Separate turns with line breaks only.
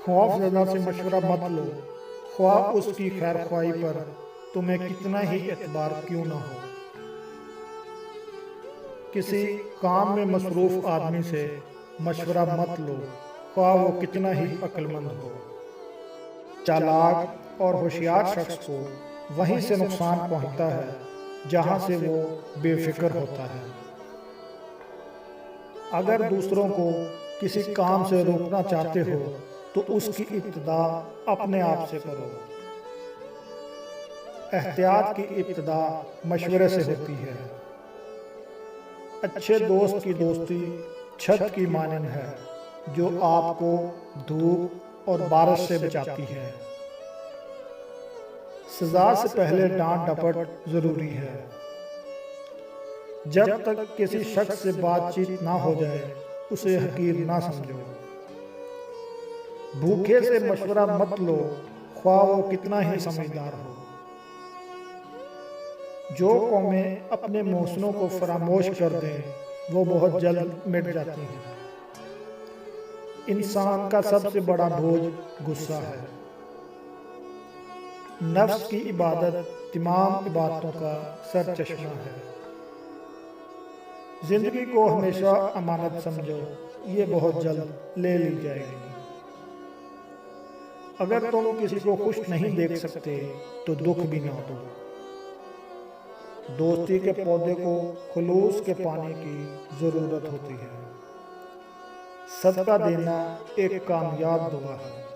خوف زدہ سے مشورہ مت لو، خواہ اس کی خیر خواہی پر تمہیں کتنا ہی اعتبار کیوں نہ ہو۔ کسی کام میں مصروف آدمی سے مشورہ مت لو، خواہ وہ کتنا ہی عقل مند ہو۔ چالاک اور ہوشیار شخص کو وہیں سے نقصان پہنچتا ہے جہاں سے وہ بے فکر ہوتا ہے۔ اگر دوسروں کو کسی کام سے روکنا چاہتے ہو تو اس کی ابتدا اپنے آپ سے کرو۔ احتیاط کی ابتدا مشورے سے ہوتی ہے۔ اچھے دوست کی دوستی چھت کی مانند ہے جو آپ کو دھوپ اور بارش سے بچاتی ہے۔ سزا سے پہلے ڈانٹ ڈپٹ ضروری ہے۔ جب تک کسی شخص سے بات چیت نہ ہو جائے اسے حقیر نہ سمجھو۔ بھوکے سے مشورہ مت لو، خواہ وہ کتنا ہی سمجھدار ہو۔ جو قومیں اپنے محسنوں کو فراموش کر دیں وہ بہت جلد مٹ جاتی ہیں۔ انسان کا سب سے بڑا بوجھ غصہ ہے۔ نفس کی عبادت تمام عبادتوں کا سر چشمہ ہے۔ زندگی کو ہمیشہ امانت سمجھو، یہ بہت جلد لے لی جائے گی۔ اگر تم کسی کو خوش نہیں دیکھ سکتے تو دکھ بھی نہ دو۔ دوستی کے پودے کو خلوص کے پانی کی ضرورت ہوتی ہے۔ صدقہ دینا ایک کامیاب دعا ہے۔